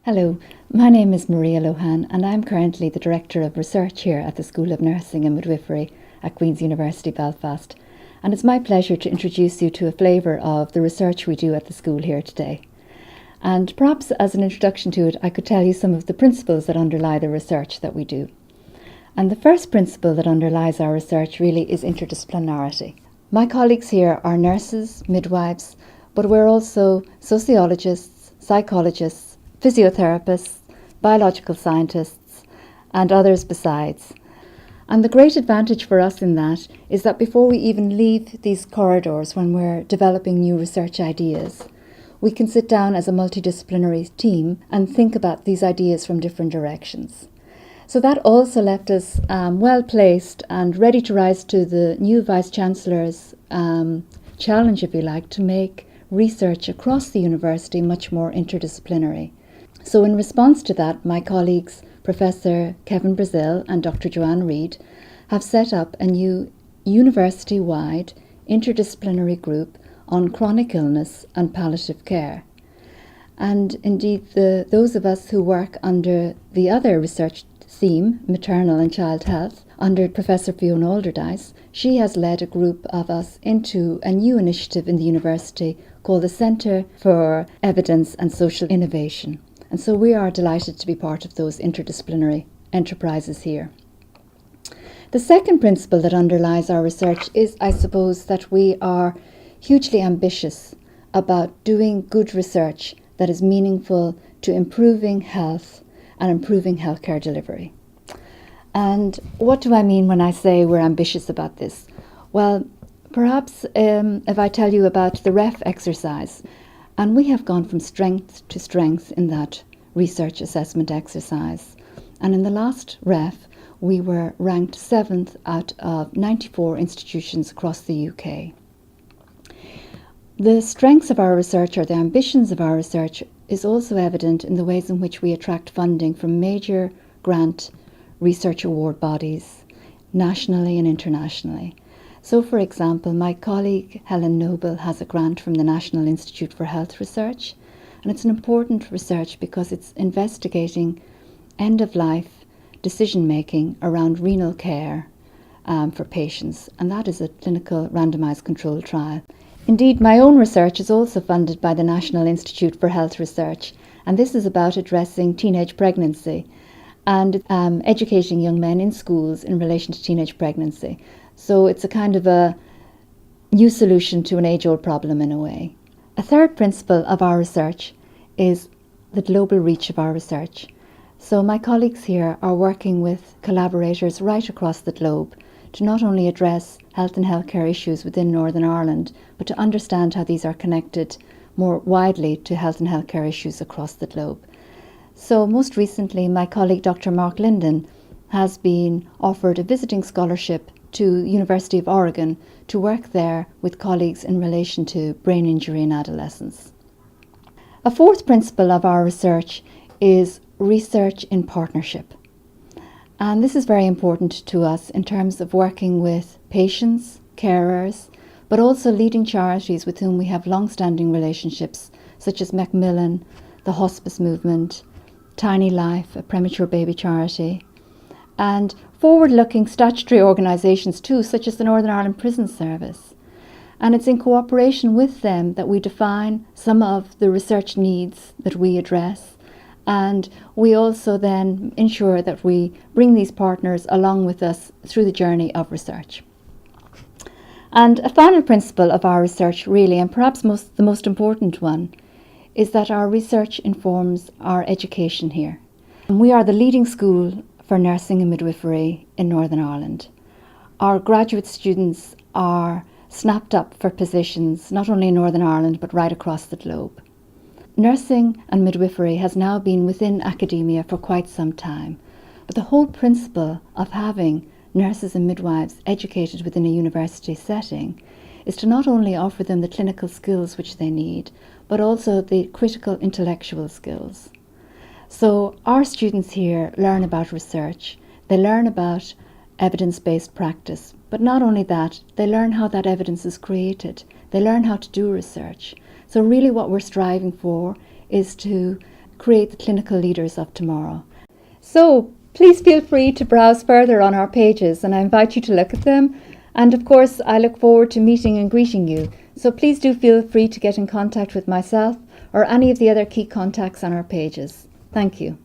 Hello, my name is Maria Lohan and I'm currently the Director of Research here at the School of Nursing and Midwifery at Queen's University Belfast. And it's my pleasure to introduce you to a flavour of the research we do at the school here today. And perhaps as an introduction to it, I could tell you some of the principles that underlie the research that we do. And the first principle that underlies our research really is interdisciplinarity. My colleagues here are nurses, midwives, but we're also sociologists, psychologists, physiotherapists, biological scientists, and others besides. And the great advantage for us in that is that before we even leave these corridors when we're developing new research ideas, we can sit down as a multidisciplinary team and think about these ideas from different directions. So that also left us well placed and ready to rise to the new Vice-Chancellor's challenge, if you like, to make research across the university much more interdisciplinary. So in response to that, my colleagues, Professor Kevin Brazil and Dr. Joanne Reid, have set up a new university-wide interdisciplinary group on chronic illness and palliative care. And indeed, those of us who work under the other research theme, maternal and child health, under Professor Fiona Alderdice, she has led a group of us into a new initiative in the university called the Centre for Evidence and Social Innovation. And so we are delighted to be part of those interdisciplinary enterprises here. The second principle that underlies our research is, I suppose, that we are hugely ambitious about doing good research that is meaningful to improving health and improving healthcare delivery. And what do I mean when I say we're ambitious about this? Well, perhaps if I tell you about the REF exercise, and we have gone from strength to strength in that research assessment exercise. And in the last REF, we were ranked 7th out of 94 institutions across the UK. The strengths of our research, or the ambitions of our research, is also evident in the ways in which we attract funding from major grant research award bodies, nationally and internationally. So, for example, my colleague Helen Noble has a grant from the National Institute for Health Research, and it's an important research because it's investigating end-of-life decision-making around renal care for patients, and that is a clinical randomised controlled trial. Indeed, my own research is also funded by the National Institute for Health Research, and this is about addressing teenage pregnancy and educating young men in schools in relation to teenage pregnancy. So it's a kind of a new solution to an age-old problem in a way. A third principle of our research is the global reach of our research. So my colleagues here are working with collaborators right across the globe to not only address health and healthcare issues within Northern Ireland, but to understand how these are connected more widely to health and healthcare issues across the globe. So most recently, my colleague Dr. Mark Linden has been offered a visiting scholarship to the University of Oregon to work there with colleagues in relation to brain injury in adolescents. A fourth principle of our research is research in partnership. And this is very important to us in terms of working with patients, carers, but also leading charities with whom we have long-standing relationships, such as Macmillan, the Hospice Movement, Tiny Life, a premature baby charity, and forward-looking statutory organisations too, such as the Northern Ireland Prison Service. And it's in cooperation with them that we define some of the research needs that we address, and we also then ensure that we bring these partners along with us through the journey of research. And a final principle of our research, really, and perhaps the most important one, is that our research informs our education here. And we are the leading school for nursing and midwifery in Northern Ireland. Our graduate students are snapped up for positions not only in Northern Ireland but right across the globe. Nursing and midwifery has now been within academia for quite some time, but the whole principle of having nurses and midwives educated within a university setting is to not only offer them the clinical skills which they need, but also the critical intellectual skills. So our students here learn about research, they learn about evidence-based practice, but not only that, they learn how that evidence is created, they learn how to do research. So really what we're striving for is to create the clinical leaders of tomorrow. So please feel free to browse further on our pages, and I invite you to look at them. And of course, I look forward to meeting and greeting you. So please do feel free to get in contact with myself or any of the other key contacts on our pages. Thank you.